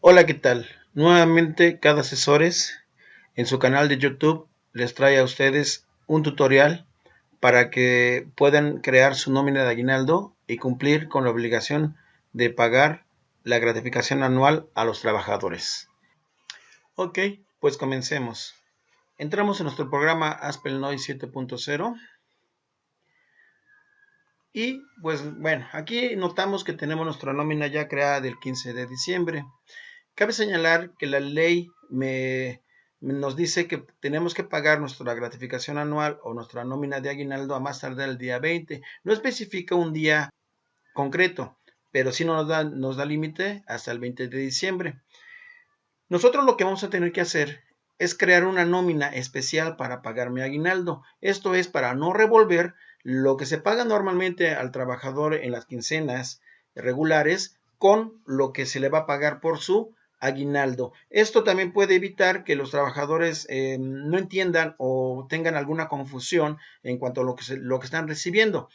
Hola, ¿qué tal? Nuevamente, cada asesores en su canal de YouTube les trae a ustedes un tutorial para que puedan crear su nómina de aguinaldo y cumplir con la obligación de pagar la gratificación anual a los trabajadores. Ok, pues comencemos. Entramos en nuestro programa Aspelnoy 7.0 y pues bueno, aquí notamos que tenemos nuestra nómina ya creada del 15 de diciembre. Cabe señalar que la ley nos dice que tenemos que pagar nuestra gratificación anual o nuestra nómina de aguinaldo a más tardar el día 20. No especifica un día concreto, pero sí nos da límite hasta el 20 de diciembre. Nosotros lo que vamos a tener que hacer es crear una nómina especial para pagar mi aguinaldo. Esto es para no revolver lo que se paga normalmente al trabajador en las quincenas regulares con lo que se le va a pagar por su aguinaldo. Esto también puede evitar que los trabajadores no entiendan o tengan alguna confusión en cuanto a lo que están recibiendo,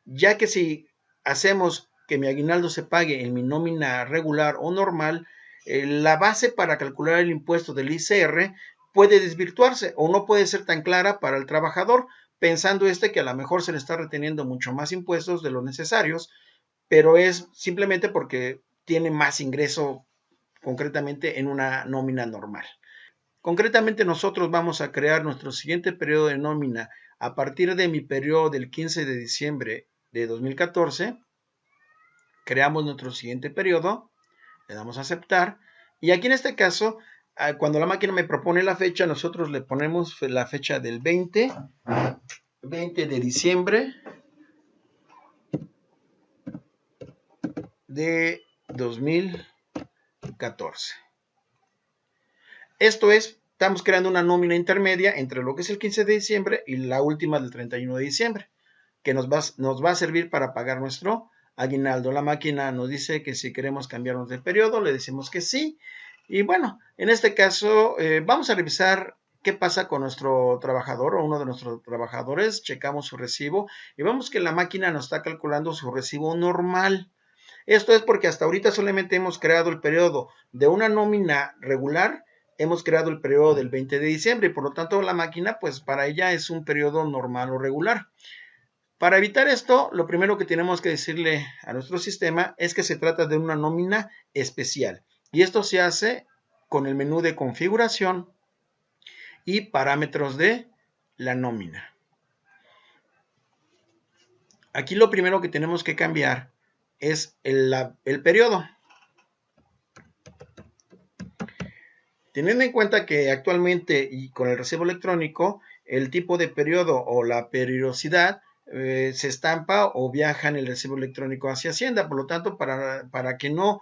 ya que si hacemos que mi aguinaldo se pague en mi nómina regular o normal, la base para calcular el impuesto del ICR puede desvirtuarse o no puede ser tan clara para el trabajador, pensando que a lo mejor se le está reteniendo mucho más impuestos de los necesarios, pero es simplemente porque tiene más ingreso concretamente en una nómina normal. Concretamente nosotros vamos a crear nuestro siguiente periodo de nómina a partir de mi periodo del 15 de diciembre de 2014. Creamos nuestro siguiente periodo, le damos a aceptar y aquí en este caso, cuando la máquina me propone la fecha, nosotros le ponemos la fecha del 20 de diciembre de 2014. Esto es, estamos creando una nómina intermedia entre lo que es el 15 de diciembre y la última del 31 de diciembre, que nos va a servir para pagar nuestro aguinaldo. La máquina nos dice que si queremos cambiarnos de periodo, le decimos que sí. Y bueno, en este caso vamos a revisar qué pasa con nuestro trabajador o uno de nuestros trabajadores. Checamos su recibo y vemos que la máquina nos está calculando su recibo normal. Esto es porque hasta ahorita solamente hemos creado el periodo de una nómina regular, hemos creado el periodo del 20 de diciembre y por lo tanto la máquina pues para ella es un periodo normal o regular. Para evitar esto, lo primero que tenemos que decirle a nuestro sistema es que se trata de una nómina especial. Y esto se hace con el menú de configuración y parámetros de la nómina. Aquí lo primero que tenemos que cambiar es el periodo. Teniendo en cuenta que actualmente y con el recibo electrónico, el tipo de periodo o la periodicidad se estampa o viaja en el recibo electrónico hacia Hacienda. Por lo tanto, para que no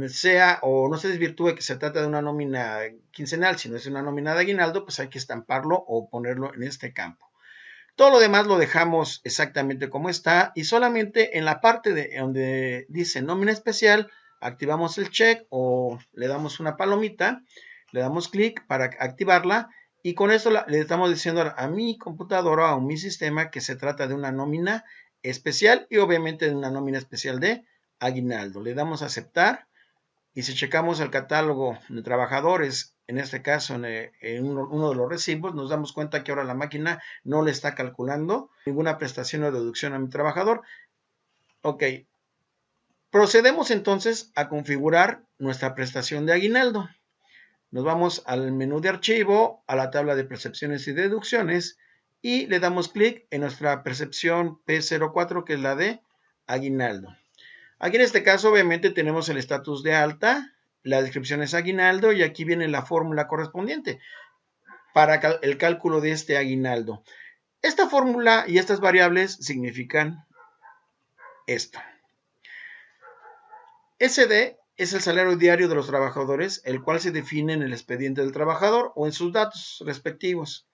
sea o no se desvirtúe que se trata de una nómina quincenal, sino es una nómina de aguinaldo, pues hay que estamparlo o ponerlo en este campo. Todo lo demás lo dejamos exactamente como está y solamente en la parte de donde dice nómina especial, activamos el check o le damos una palomita, le damos clic para activarla y con esto le estamos diciendo a mi computadora o a mi sistema que se trata de una nómina especial y obviamente de una nómina especial de aguinaldo. Le damos a aceptar y si checamos el catálogo de trabajadores, en este caso en uno de los recibos, nos damos cuenta que ahora la máquina no le está calculando ninguna prestación o deducción a mi trabajador. Ok, procedemos entonces a configurar nuestra prestación de aguinaldo. Nos vamos al menú de archivo, a la tabla de percepciones y deducciones y le damos clic en nuestra percepción P04 que es la de aguinaldo. Aquí en este caso obviamente tenemos el estatus de alta, la descripción es aguinaldo y aquí viene la fórmula correspondiente para el cálculo de este aguinaldo. Esta fórmula y estas variables significan esto. SD es el salario diario de los trabajadores, el cual se define en el expediente del trabajador o en sus datos respectivos.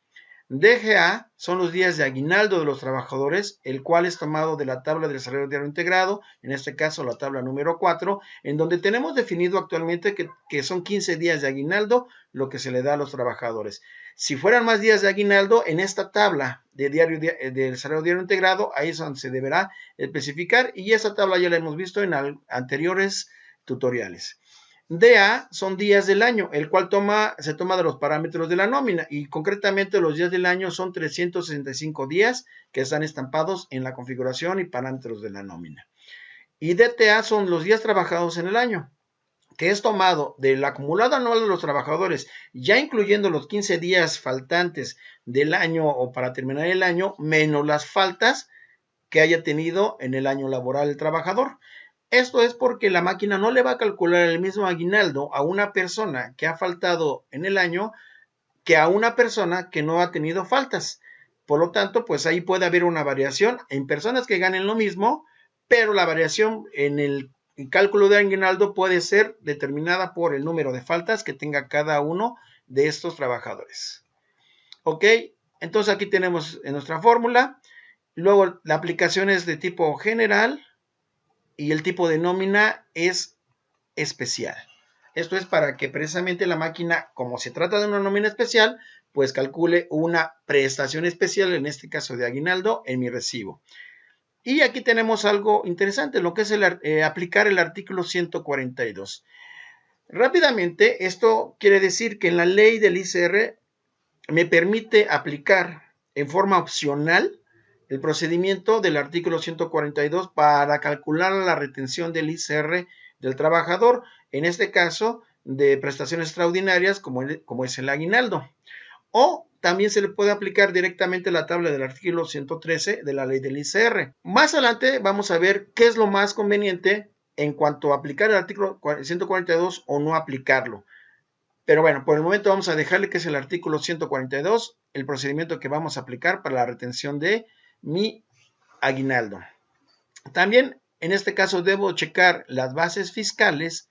DGA son los días de aguinaldo de los trabajadores, el cual es tomado de la tabla del salario diario integrado, en este caso la tabla número 4, en donde tenemos definido actualmente que son 15 días de aguinaldo lo que se le da a los trabajadores. Si fueran más días de aguinaldo, en esta tabla del salario diario integrado, ahí es donde se deberá especificar y esa tabla ya la hemos visto en anteriores tutoriales. DA son días del año, el cual se toma de los parámetros de la nómina y concretamente los días del año son 365 días que están estampados en la configuración y parámetros de la nómina. Y DTA son los días trabajados en el año, que es tomado del acumulado anual de los trabajadores, ya incluyendo los 15 días faltantes del año o para terminar el año, menos las faltas que haya tenido en el año laboral el trabajador. Esto es porque la máquina no le va a calcular el mismo aguinaldo a una persona que ha faltado en el año que a una persona que no ha tenido faltas. Por lo tanto, pues ahí puede haber una variación en personas que ganen lo mismo, pero la variación en el cálculo de aguinaldo puede ser determinada por el número de faltas que tenga cada uno de estos trabajadores. Ok, entonces aquí tenemos en nuestra fórmula. Luego la aplicación es de tipo general y el tipo de nómina es especial. Esto es para que precisamente la máquina, como se trata de una nómina especial, pues calcule una prestación especial, en este caso de aguinaldo, en mi recibo. Y aquí tenemos algo interesante, lo que es aplicar el artículo 142. Rápidamente, esto quiere decir que en la ley del ICR me permite aplicar en forma opcional el procedimiento del artículo 142 para calcular la retención del ICR del trabajador, en este caso de prestaciones extraordinarias como es el aguinaldo. O también se le puede aplicar directamente la tabla del artículo 113 de la ley del ICR. Más adelante vamos a ver qué es lo más conveniente en cuanto a aplicar el artículo 142 o no aplicarlo. Pero bueno, por el momento vamos a dejarle que es el artículo 142, el procedimiento que vamos a aplicar para la retención de mi aguinaldo. También en este caso debo checar las bases fiscales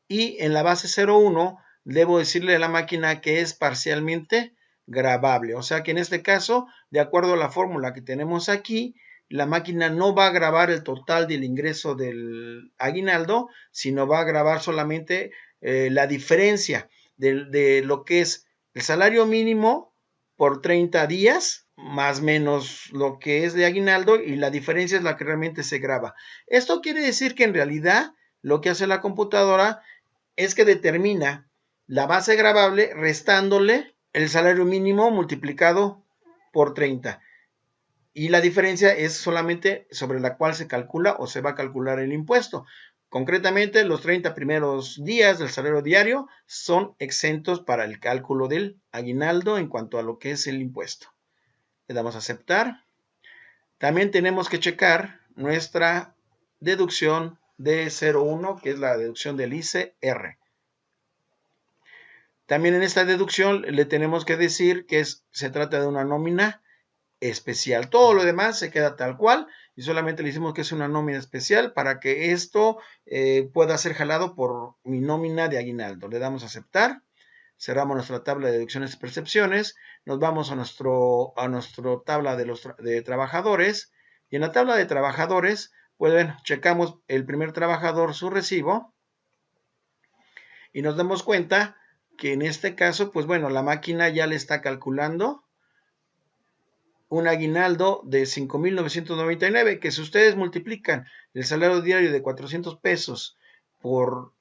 y en la base 01 debo decirle a la máquina que es parcialmente gravable. O sea que en este caso, de acuerdo a la fórmula que tenemos aquí, la máquina no va a grabar el total del ingreso del aguinaldo, sino va a grabar solamente la diferencia de lo que es el salario mínimo por 30 días, más menos lo que es de aguinaldo, y la diferencia es la que realmente se graba. Esto quiere decir que en realidad lo que hace la computadora es que determina la base gravable restándole el salario mínimo multiplicado por 30. Y la diferencia es solamente sobre la cual se calcula o se va a calcular el impuesto. Concretamente, los 30 primeros días del salario diario son exentos para el cálculo del aguinaldo en cuanto a lo que es el impuesto. Le damos a aceptar. También tenemos que checar nuestra deducción de 01, que es la deducción del ICR. También en esta deducción le tenemos que decir que se trata de una nómina especial. Todo lo demás se queda tal cual y solamente le decimos que es una nómina especial para que esto pueda ser jalado por mi nómina de aguinaldo. Le damos a aceptar, cerramos nuestra tabla de deducciones y percepciones, nos vamos a nuestra tabla de trabajadores y en la tabla de trabajadores, pues bueno, checamos el primer trabajador su recibo y nos damos cuenta que en este caso, pues bueno, la máquina ya le está calculando un aguinaldo de 5,999, que si ustedes multiplican el salario diario de 400 pesos por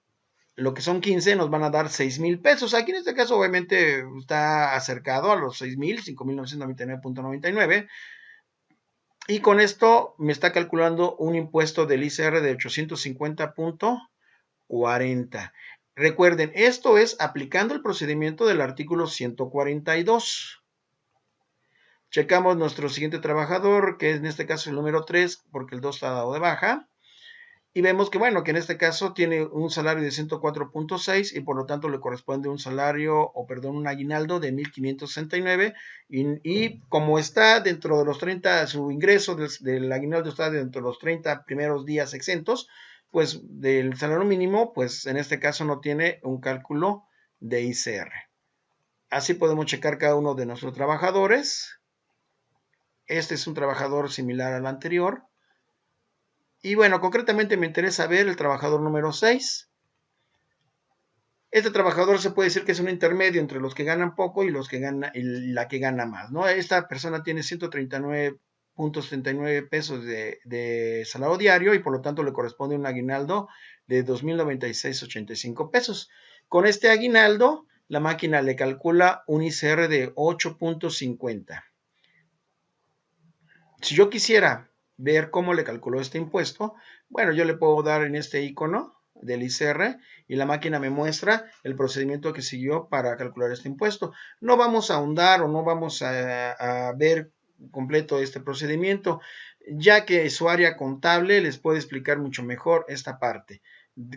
lo que son 15, nos van a dar 6,000 pesos. Aquí en este caso obviamente está acercado a los 6,000, 5,999.99. Y con esto me está calculando un impuesto del ICR de 850.40. Recuerden, esto es aplicando el procedimiento del artículo 142. Checamos nuestro siguiente trabajador, que es en este caso el número 3, porque el 2 está dado de baja. Y vemos que, bueno, que en este caso tiene un salario de 104.6 y por lo tanto le corresponde un un aguinaldo de 1,569. Y como está dentro de los 30, su ingreso del aguinaldo está dentro de los 30 primeros días exentos, pues del salario mínimo, pues en este caso no tiene un cálculo de ICR. Así podemos checar cada uno de nuestros trabajadores. Este es un trabajador similar al anterior. Y bueno, concretamente me interesa ver el trabajador número 6. Este trabajador se puede decir que es un intermedio entre los que ganan poco y la que gana más, ¿no? Esta persona tiene 139 2.79 pesos de salario diario y por lo tanto le corresponde un aguinaldo de 2.096.85 pesos. Con este aguinaldo, la máquina le calcula un ICR de 8.50. Si yo quisiera ver cómo le calculó este impuesto, bueno, yo le puedo dar en este icono del ICR y la máquina me muestra el procedimiento que siguió para calcular este impuesto. No vamos a ahondar o no vamos a ver completo este procedimiento, ya que su área contable les puede explicar mucho mejor esta parte,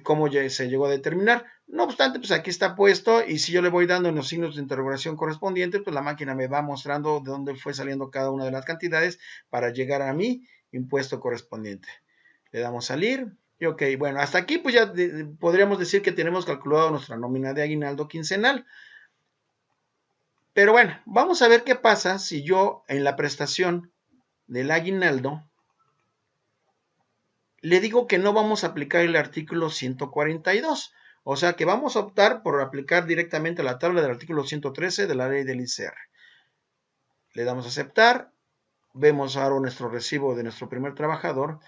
cómo se llegó a determinar. No obstante, pues aquí está puesto y si yo le voy dando en los signos de interrogación correspondientes, pues la máquina me va mostrando de dónde fue saliendo cada una de las cantidades para llegar a mi impuesto correspondiente. Le damos salir y ok, bueno, hasta aquí pues ya podríamos decir que tenemos calculado nuestra nómina de aguinaldo quincenal. Pero bueno, vamos a ver qué pasa si yo en la prestación del aguinaldo le digo que no vamos a aplicar el artículo 142. O sea que vamos a optar por aplicar directamente la tabla del artículo 113 de la ley del ICR. Le damos a aceptar. Vemos ahora nuestro recibo de nuestro primer trabajador.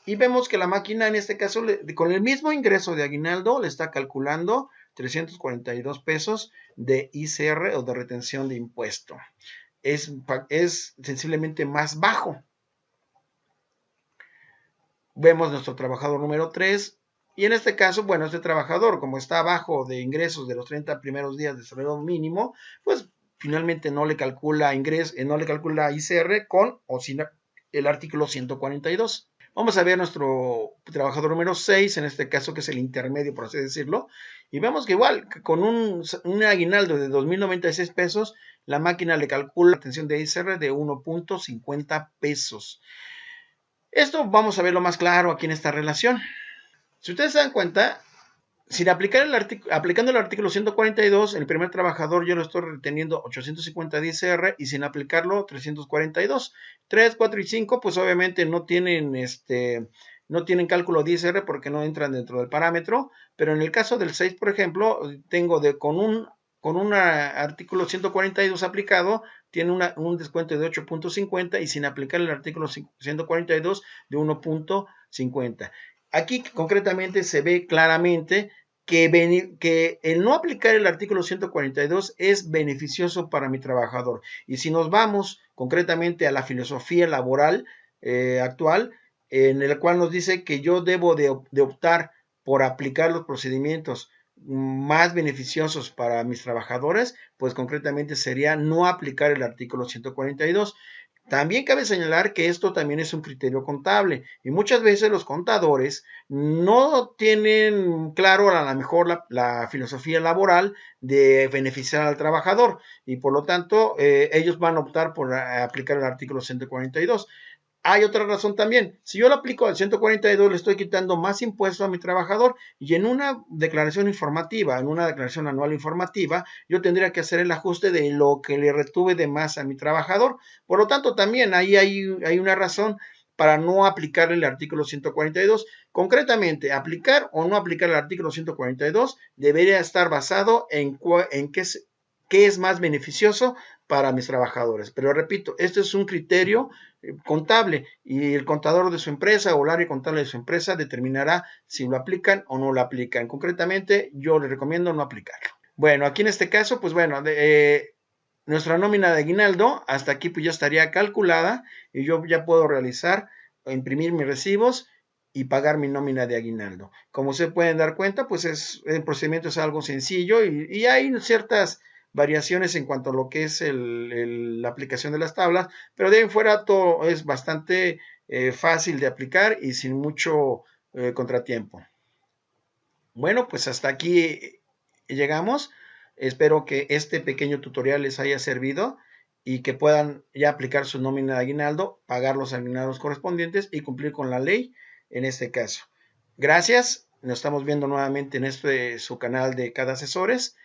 Y vemos que la máquina en este caso, con el mismo ingreso de aguinaldo, le está calculando 342 pesos de ICR o de retención de impuesto. Es sensiblemente más bajo. Vemos nuestro trabajador número 3 y en este caso, bueno, este trabajador como está abajo de ingresos de los 30 primeros días de salario mínimo, pues finalmente no le calcula no le calcula ICR con o sin el artículo 142. Vamos a ver nuestro trabajador número 6, en este caso que es el intermedio, por así decirlo, y vemos que igual, con un aguinaldo de 2.096 pesos, la máquina le calcula la retención de ICR de 1.50 pesos. Esto vamos a verlo más claro aquí en esta relación. Si ustedes se dan cuenta, sin aplicar aplicando el artículo 142, el primer trabajador yo lo estoy reteniendo 850 de ICR y sin aplicarlo 342. 3, 4 y 5 pues obviamente no tienen cálculo de ICR porque no entran dentro del parámetro, pero en el caso del 6, por ejemplo, tengo con un artículo 142 aplicado, tiene un descuento de 8.50 y sin aplicar el artículo 142 de 1.50. Aquí concretamente se ve claramente que el no aplicar el artículo 142 es beneficioso para mi trabajador. Y si nos vamos concretamente a la filosofía laboral actual, en el cual nos dice que yo debo de optar por aplicar los procedimientos más beneficiosos para mis trabajadores, pues concretamente sería no aplicar el artículo 142. También cabe señalar que esto también es un criterio contable y muchas veces los contadores no tienen claro a lo mejor la filosofía laboral de beneficiar al trabajador y por lo tanto ellos van a optar por aplicar el artículo 142. Hay otra razón también. Si yo lo aplico al 142, le estoy quitando más impuestos a mi trabajador y en una declaración informativa, en una declaración anual informativa, yo tendría que hacer el ajuste de lo que le retuve de más a mi trabajador. Por lo tanto, también ahí hay una razón para no aplicar el artículo 142. Concretamente, aplicar o no aplicar el artículo 142 debería estar basado en qué es más beneficioso para mis trabajadores. Pero repito, este es un criterio contable y el contador de su empresa o el área contable de su empresa determinará si lo aplican o no lo aplican. Concretamente, yo les recomiendo no aplicarlo. Bueno, aquí en este caso, pues bueno, nuestra nómina de aguinaldo hasta aquí pues ya estaría calculada y yo ya puedo realizar, imprimir mis recibos y pagar mi nómina de aguinaldo. Como se pueden dar cuenta, pues el procedimiento es algo sencillo y hay ciertas variaciones en cuanto a lo que es la aplicación de las tablas, pero de ahí en fuera todo es bastante fácil de aplicar y sin mucho contratiempo. Bueno, pues hasta aquí llegamos. Espero que este pequeño tutorial les haya servido y que puedan ya aplicar su nómina de aguinaldo, pagar los aguinaldos correspondientes y cumplir con la ley en este caso. Gracias. Nos estamos viendo nuevamente en su canal de CAD Asesores.